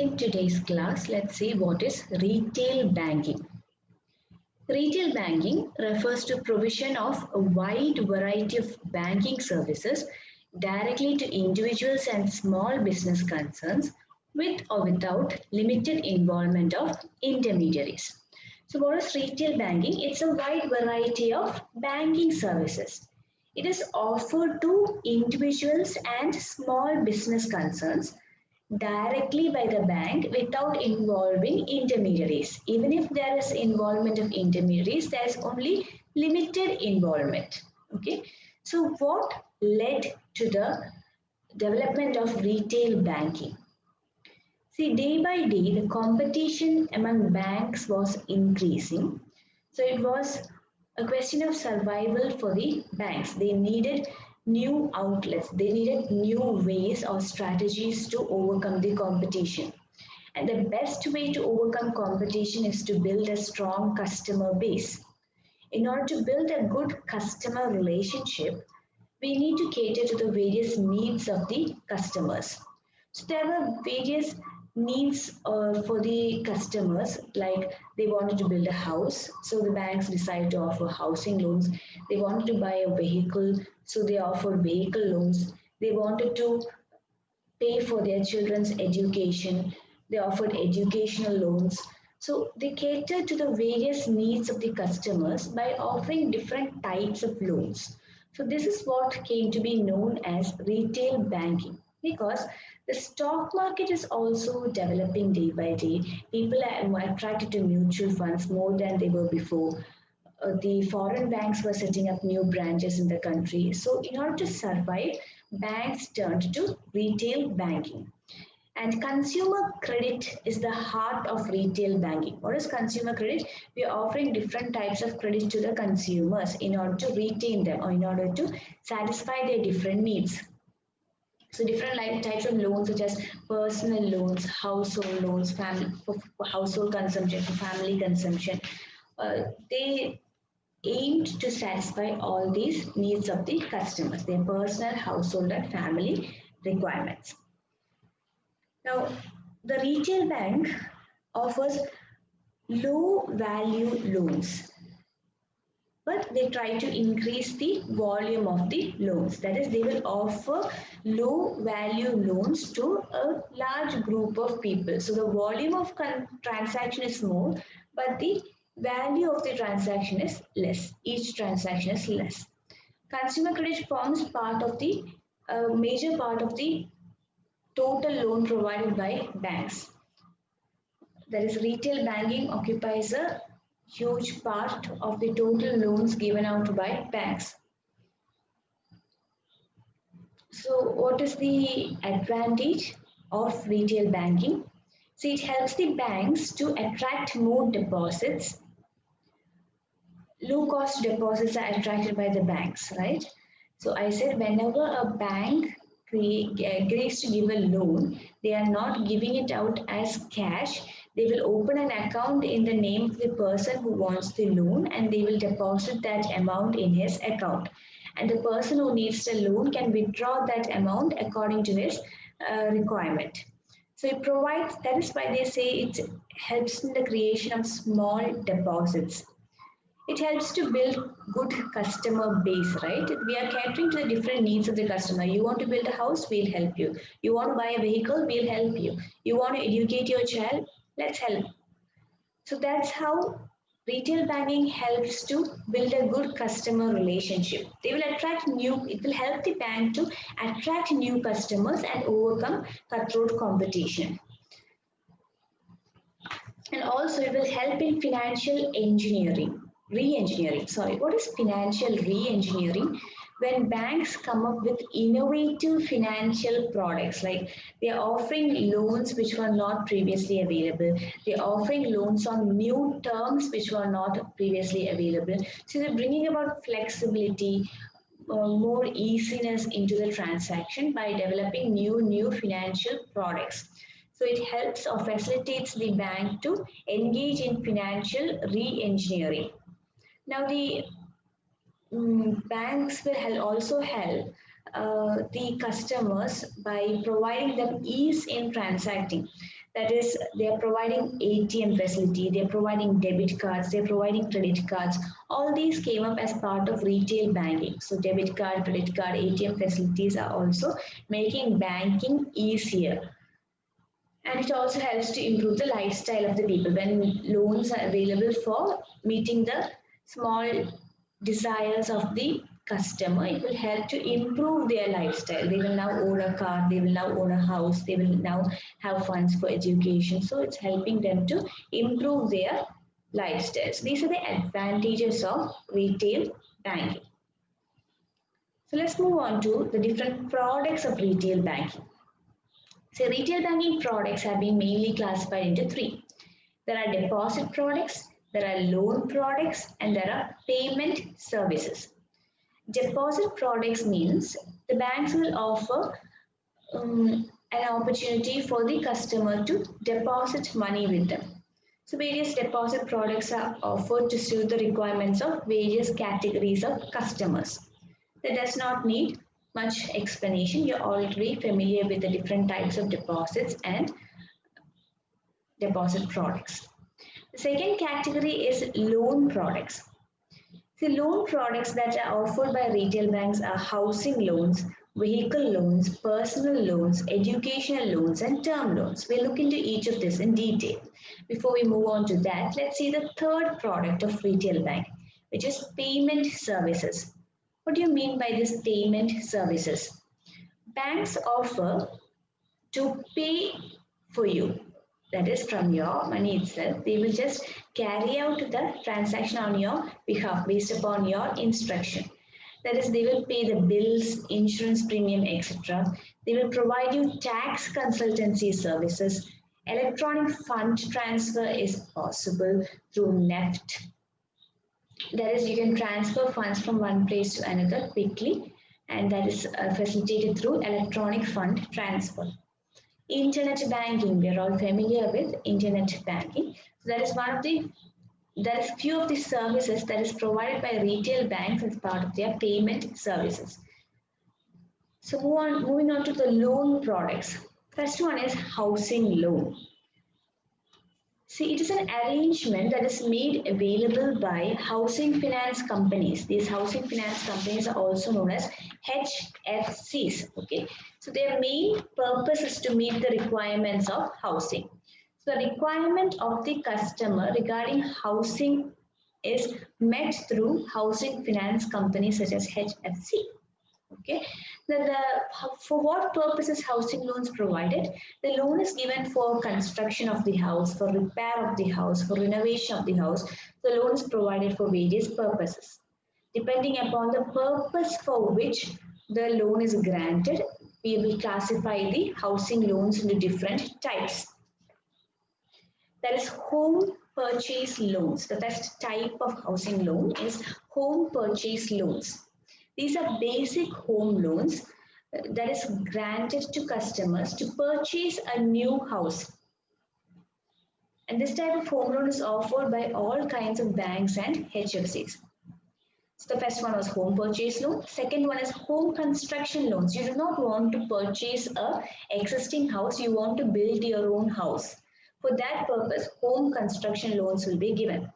In today's class, let's see what is retail banking. Retail banking refers to provision of a wide variety of banking services directly to individuals and small business concerns with or without limited involvement of intermediaries. So what is retail banking? It's a wide variety of banking services. It is offered to individuals and small business concerns directly by the bank without involving intermediaries. Even if there is involvement of intermediaries, there is only limited involvement. Okay. So what led to the development of retail banking? See, day by day, the competition among banks was increasing. So it was a question of survival for the banks. They needed new outlets, they needed new ways or strategies to overcome the competition. And the best way to overcome competition is to build a strong customer base. In order to build a good customer relationship, we need to cater to the various needs of the customers. So there were various needs for the customers, like they wanted to build a house, so the banks decided to offer housing loans. They wanted to buy a vehicle, so they offered vehicle loans. They wanted to pay for their children's education. They offered educational loans. So they cater to the various needs of the customers by offering different types of loans. So this is what came to be known as retail banking because the stock market is also developing day by day. People are attracted to mutual funds more than they were before. The foreign banks were setting up new branches in the country. So, in order to survive, banks turned to retail banking. And consumer credit is the heart of retail banking. What is consumer credit? We are offering different types of credit to the consumers in order to retain them or in order to satisfy their different needs. So different types of loans such as personal loans, household loans, family for household consumption, for family consumption. They aimed to satisfy all these needs of the customers, their personal, household, and family requirements. Now, the retail bank offers low value loans, but they try to increase the volume of the loans. That is, they will offer low value loans to a large group of people. So the volume of transaction is more, but the value of the transaction is less. Each transaction is less. Consumer credit forms part of the major part of the total loan provided by banks. That is, retail banking occupies a huge part of the total loans given out by banks. So, what is the advantage of retail banking? See, it helps the banks to attract more deposits. Low cost deposits are attracted by the banks, right? So, I said whenever a bank agrees to give a loan, they are not giving it out as cash. They will open an account in the name of the person who wants the loan and they will deposit that amount in his account. And the person who needs the loan can withdraw that amount according to his requirement. So it provides, that is why they say it helps in the creation of small deposits. It helps to build good customer base, right? We are catering to the different needs of the customer. You want to build a house, we'll help you. You want to buy a vehicle, we'll help you. You want to educate your child, let's help. So that's how retail banking helps to build a good customer relationship. They will attract new, it will help the bank to attract new customers and overcome cutthroat competition. And also it will help in financial engineering, re-engineering. Sorry, what is financial re-engineering? When banks come up with innovative financial products, like they are offering loans which were not previously available. They are offering loans on new terms which were not previously available. So they're bringing about flexibility, more easiness into the transaction by developing new financial products. So it helps or facilitates the bank to engage in financial re-engineering. Now the banks will also help the customers by providing them ease in transacting. That is, they are providing ATM facility, they're providing debit cards, they're providing credit cards. All these came up as part of retail banking. So debit card, credit card, ATM facilities are also making banking easier. And it also helps to improve the lifestyle of the people when loans are available for meeting the small desires of the customer. It will help to improve their lifestyle. They will now own a car, they will now own a house, they will now have funds for education. So it's helping them to improve their lifestyles. These are the advantages of retail banking. So let's move on to the different products of retail banking. So retail banking products have been mainly classified into three. There are deposit products, there are loan products, and there are payment services. Deposit products means the banks will offer an opportunity for the customer to deposit money with them. So various deposit products are offered to suit the requirements of various categories of customers. That does not need much explanation. You're already familiar with the different types of deposits and deposit products. The second category is loan products. The loan products that are offered by retail banks are housing loans, vehicle loans, personal loans, educational loans, and term loans. We'll look into each of this in detail. Before we move on to that, let's see the third product of retail bank, which is payment services. What do you mean by this payment services? Banks offer to pay for you. That is from your money itself. They will just carry out the transaction on your behalf based upon your instruction. That is, they will pay the bills, insurance premium, etc. They will provide you tax consultancy services. Electronic fund transfer is possible through NEFT. That is, you can transfer funds from one place to another quickly, and that is facilitated through electronic fund transfer. Internet banking, we are all familiar with internet banking. So that is few of the services that is provided by retail banks as part of their payment services. So moving on to the loan products. First one is housing loan. See, it is an arrangement that is made available by housing finance companies. These housing finance companies are also known as HFCs. Okay, so their main purpose is to meet the requirements of housing. So the requirement of the customer regarding housing is met through housing finance companies such as HFC. Okay, for what purpose is housing loans provided? The loan is given for construction of the house, for repair of the house, for renovation of the house. The loan is provided for various purposes. Depending upon the purpose for which the loan is granted, we will classify the housing loans into different types. That is home purchase loans. The first type of housing loan is home purchase loans. These are basic home loans that is granted to customers to purchase a new house. And this type of home loan is offered by all kinds of banks and HFCs. So the first one was home purchase loan. Second one is home construction loans. You do not want to purchase an existing house. You want to build your own house. For that purpose, home construction loans will be given.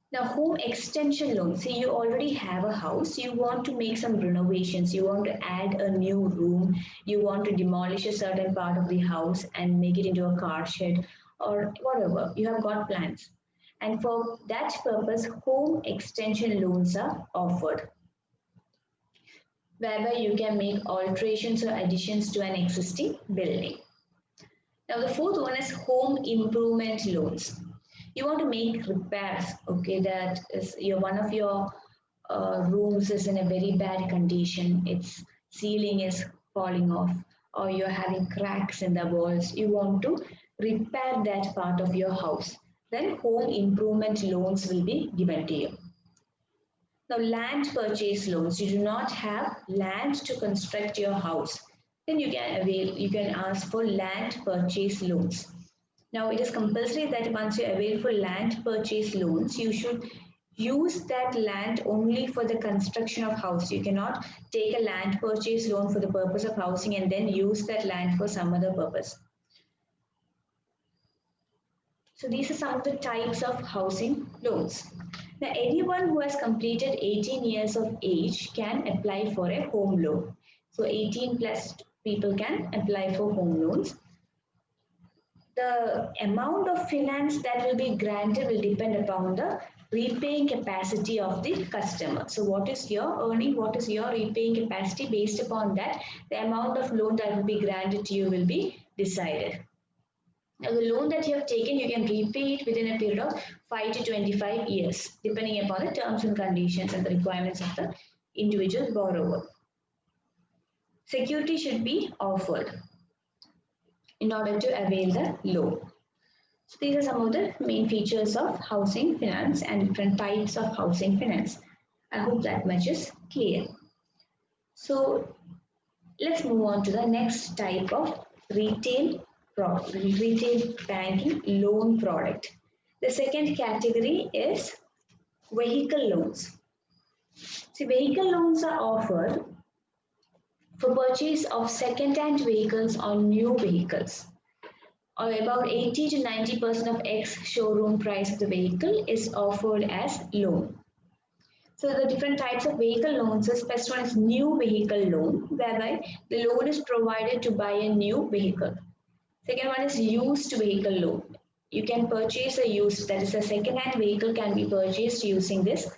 Now, home extension loan. See, you already have a house. You want to make some renovations. You want to add a new room. You want to demolish a certain part of the house and make it into a car shed or whatever. You have got plans. And for that purpose, home extension loans are offered, whereby you can make alterations or additions to an existing building. Now, the fourth one is home improvement loans. You want to make repairs, okay, that is one of your rooms is in a very bad condition, its ceiling is falling off, or you're having cracks in the walls, you want to repair that part of your house, then home improvement loans will be given to you. Now, land purchase loans. You do not have land to construct your house, then you can ask for land purchase loans. Now, it is compulsory that once you avail for land purchase loans, you should use that land only for the construction of house. You cannot take a land purchase loan for the purpose of housing and then use that land for some other purpose. So these are some of the types of housing loans. Now anyone who has completed 18 years of age can apply for a home loan. So 18 plus people can apply for home loans. The amount of finance that will be granted will depend upon the repaying capacity of the customer. So what is your earning, what is your repaying capacity, based upon that the amount of loan that will be granted to you will be decided. Now the loan that you have taken, you can repay it within a period of 5 to 25 years, depending upon the terms and conditions and the requirements of the individual borrower. Security should be offered in order to avail the loan. So these are some of the main features of housing finance and different types of housing finance. I hope that much is clear. So let's move on to the next type of retail banking loan product. The second category is vehicle loans. See, vehicle loans are offered for purchase of second-hand vehicles or new vehicles. Or about 80 to 90% of ex-showroom price of the vehicle is offered as loan. So the different types of vehicle loans is first one is new vehicle loan, whereby the loan is provided to buy a new vehicle. Second one is used vehicle loan. You can purchase a used, that is a second-hand vehicle can be purchased using this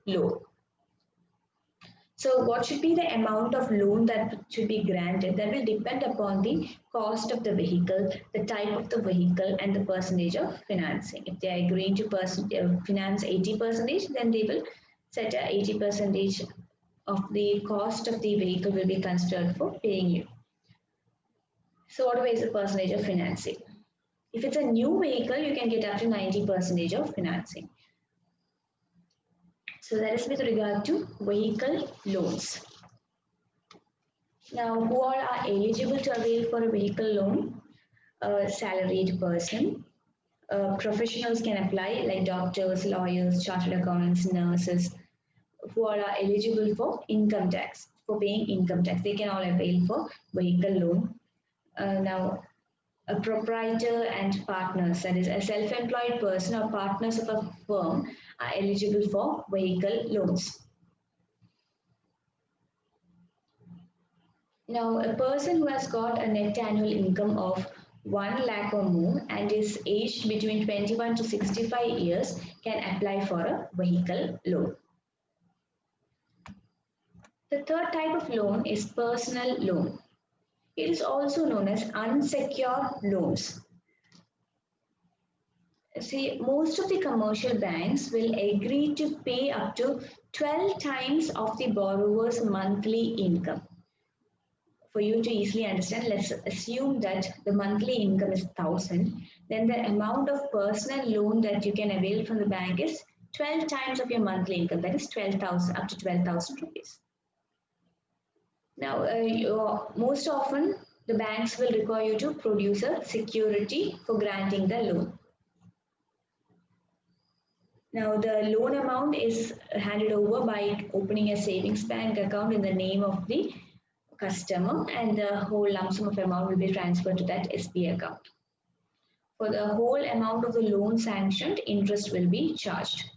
loan. So what should be the amount of loan that should be granted? That will depend upon the cost of the vehicle, the type of the vehicle, and the percentage of financing. If they are agreeing to finance 80%, then they will set a 80% of the cost of the vehicle will be considered for paying you. So what is the percentage of financing? If it's a new vehicle, you can get up to 90% of financing. So that is with regard to vehicle loans. Now, who all are eligible to avail for a vehicle loan? A salaried person. Professionals can apply, like doctors, lawyers, chartered accountants, nurses, who all are eligible for income tax, for paying income tax. They can all avail for vehicle loan. Now, a proprietor and partners, that is a self-employed person or partners of a firm, are eligible for vehicle loans. Now, a person who has got a net annual income of 1 lakh or more and is aged between 21 to 65 years can apply for a vehicle loan. The third type of loan is personal loan. It is also known as unsecured loans. See, most of the commercial banks will agree to pay up to 12 times of the borrower's monthly income. For you to easily understand, let's assume that the monthly income is 1,000. Then the amount of personal loan that you can avail from the bank is 12 times of your monthly income. That is 12,000, up to 12,000 rupees. Now, most often the banks will require you to produce a security for granting the loan. Now, the loan amount is handed over by opening a savings bank account in the name of the customer, and the whole lump sum of amount will be transferred to that SB account. For the whole amount of the loan sanctioned, interest will be charged.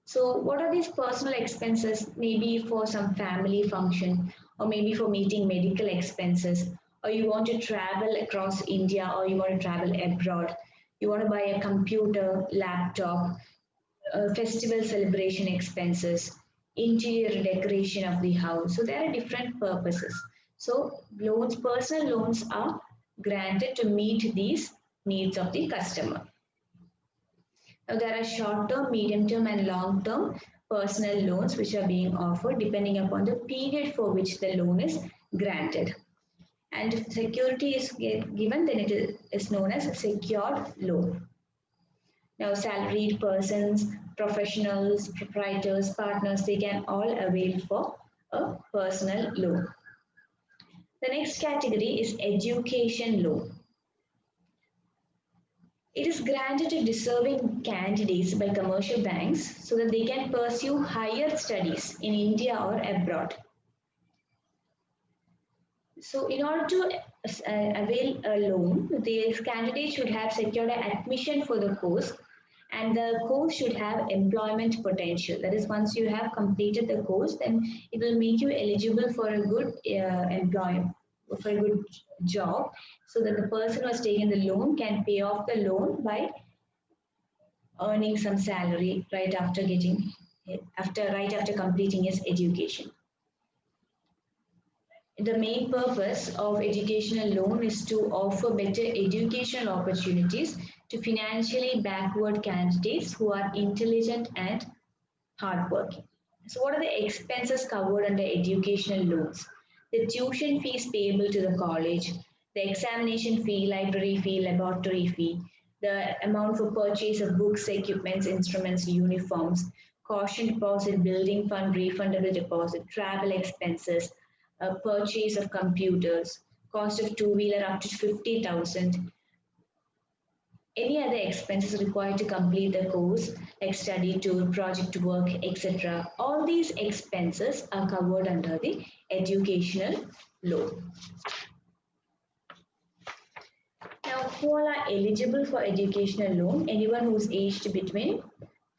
So what are these personal expenses? Maybe for some family function, or maybe for meeting medical expenses, or you want to travel across India, or you want to travel abroad. You want to buy a computer, laptop, festival celebration expenses, interior decoration of the house. So there are different purposes. So loans, personal loans are granted to meet these needs of the customer. Now there are short-term, medium-term and long-term personal loans which are being offered depending upon the period for which the loan is granted. And if security is given, then it is known as a secured loan. Now salaried persons, professionals, proprietors, partners, they can all avail for a personal loan. The next category is education loan. It is granted to deserving candidates by commercial banks so that they can pursue higher studies in India or abroad. So in order to avail a loan, the candidate should have secured an admission for the course, and the course should have employment potential. That is, once you have completed the course, then it will make you eligible for a good employment, for a good job, so that the person who has taken the loan can pay off the loan by earning some salary right after completing his education. The main purpose of educational loan is to offer better educational opportunities to financially backward candidates who are intelligent and hardworking. So what are the expenses covered under educational loans? The tuition fees payable to the college, the examination fee, library fee, laboratory fee, the amount for purchase of books, equipments, instruments, uniforms, caution deposit, building fund, refundable deposit, travel expenses, purchase of computers, cost of two-wheeler up to 50,000, any other expenses required to complete the course, like study tour, project work, etc. All these expenses are covered under the educational loan. Now, who all are eligible for educational loan? Anyone who's aged between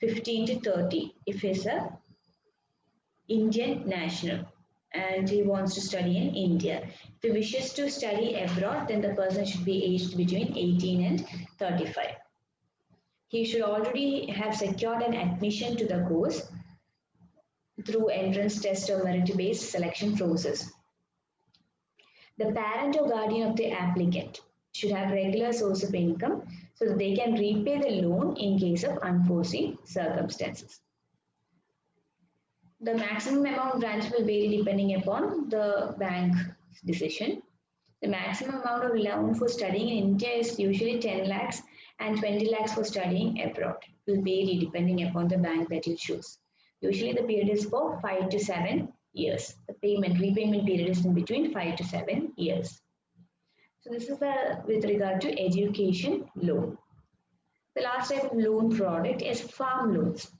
15 to 30, if he's a Indian national and he wants to study in India. If he wishes to study abroad, then the person should be aged between 18 and 35. He should already have secured an admission to the course through entrance test or merit-based selection process. The parent or guardian of the applicant should have regular source of income so that they can repay the loan in case of unforeseen circumstances. The maximum amount granted will vary depending upon the bank decision. The maximum amount of loan for studying in India is usually 10 lakhs and 20 lakhs for studying abroad. It will vary depending upon the bank that you choose. Usually the period is for 5 to 7 years. The repayment period is in between 5 to 7 years. So this is with regard to education loan. The last type of loan product is farm loans.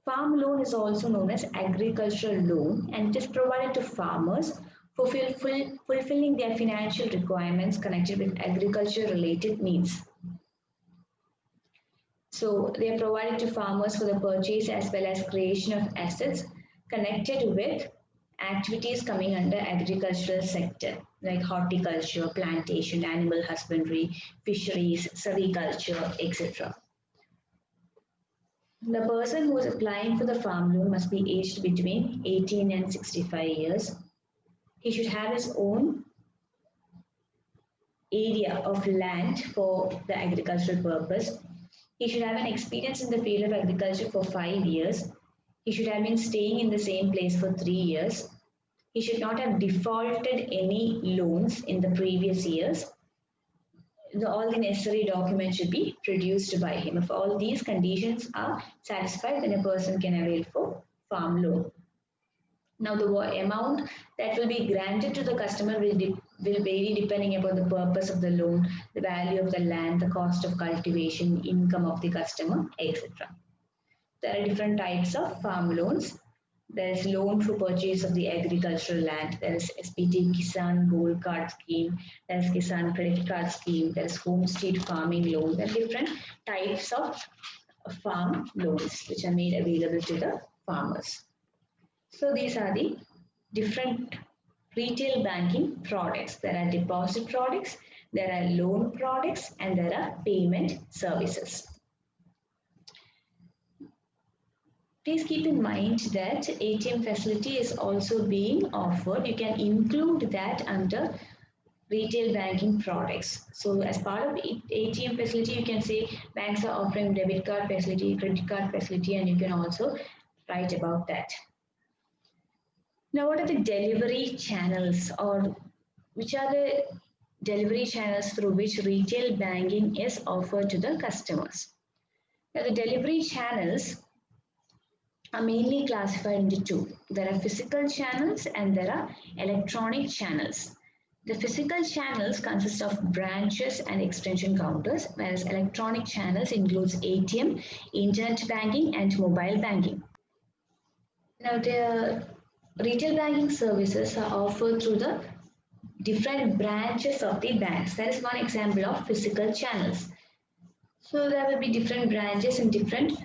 Farm loan is also known as agricultural loan and it is provided to farmers for fulfilling their financial requirements connected with agriculture related needs. So they are provided to farmers for the purchase as well as creation of assets connected with activities coming under agricultural sector like horticulture, plantation, animal husbandry, fisheries, sericulture, etc. The person who is applying for the farm loan must be aged between 18 and 65 years. He should have his own area of land for the agricultural purpose. He should have an experience in the field of agriculture for 5 years. He should have been staying in the same place for 3 years. He should not have defaulted any loans in the previous years. All the necessary documents should be produced by him. If all these conditions are satisfied, then a person can avail for farm loan. Now the amount that will be granted to the customer will vary depending upon the purpose of the loan, the value of the land, the cost of cultivation, income of the customer, etc. There are different types of farm loans. There is loan for purchase of the agricultural land. There is SPT Kisan Gold Card Scheme. There is Kisan Credit Card Scheme. There is Homestead Farming Loan. There are different types of farm loans which are made available to the farmers. So these are the different retail banking products. There are deposit products, there are loan products, and there are payment services. Please keep in mind that ATM facility is also being offered. You can include that under retail banking products. So as part of ATM facility, you can say banks are offering debit card facility, credit card facility, and you can also write about that. Now, what are the delivery channels or which are the delivery channels through which retail banking is offered to the customers? Now, the delivery channels are mainly classified into two. There are physical channels and there are electronic channels. The physical channels consist of branches and extension counters, whereas electronic channels includes ATM, internet banking, and mobile banking. Now, the retail banking services are offered through the different branches of the banks. That is one example of physical channels. So there will be different branches in different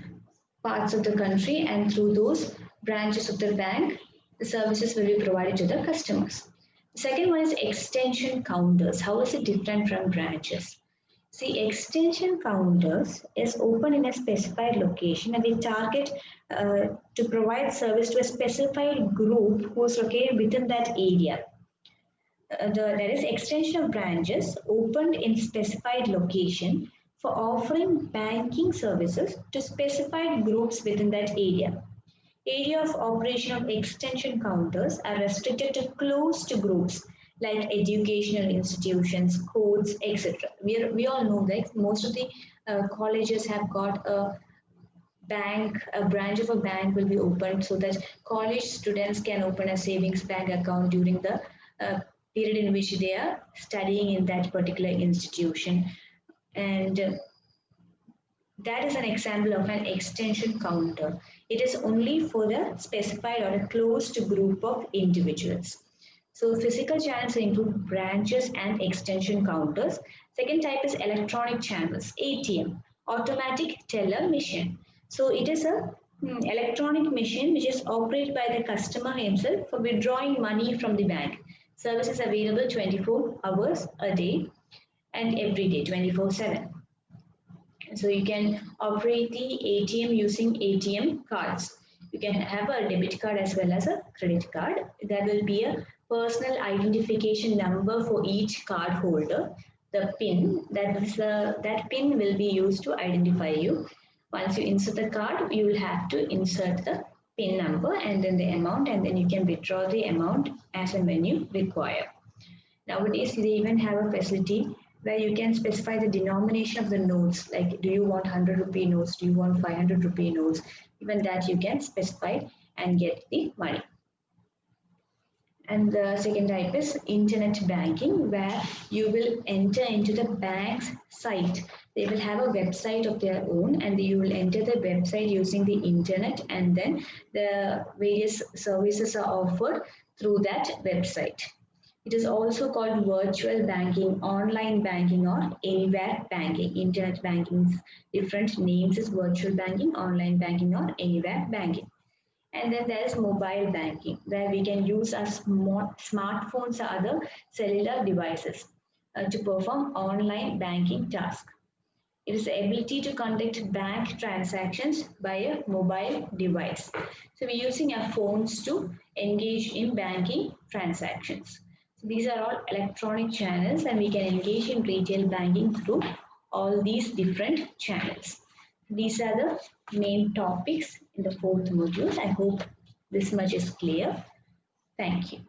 parts of the country, and through those branches of the bank, the services will be provided to the customers. The second one is extension counters. How is it different from branches? See, extension counters is open in a specified location and they target to provide service to a specified group who is located within that area. There is extension of branches opened in specified location for offering banking services to specified groups within that area. Area of operation of extension counters are restricted to closed groups like educational institutions, courts, etc. We all know that most of the colleges have got a bank, a branch of a bank will be opened so that college students can open a savings bank account during the period in which they are studying in that particular institution. And that is an example of an extension counter. It is only for the specified or a closed group of individuals. So physical channels include branches and extension counters. Second type is electronic channels, ATM, automatic teller machine. So it is a electronic machine which is operated by the customer himself for withdrawing money from the bank. Service is available 24 hours a day and every day, 24/7. So you can operate the ATM using ATM cards. You can have a debit card as well as a credit card. There will be a personal identification number for each card holder. The PIN, that PIN will be used to identify you. Once you insert the card, you will have to insert the PIN number and then the amount, and then you can withdraw the amount as and when you require. Nowadays, they even have a facility where you can specify the denomination of the notes, like do you want 100 rupee notes, do you want 500 rupee notes, even that you can specify and get the money. And the second type is internet banking, where you will enter into the bank's site. They will have a website of their own and you will enter the website using the internet, and then the various services are offered through that website. It is also called virtual banking, online banking, or anywhere banking. Internet banking's different names is virtual banking, online banking, or anywhere banking. And then there is mobile banking, where we can use our smartphones or other cellular devices to perform online banking tasks. It is the ability to conduct bank transactions by a mobile device. So we're using our phones to engage in banking transactions. So these are all electronic channels and we can engage in retail banking through all these different channels. These are the main topics in the fourth module. I hope this much is clear. Thank you.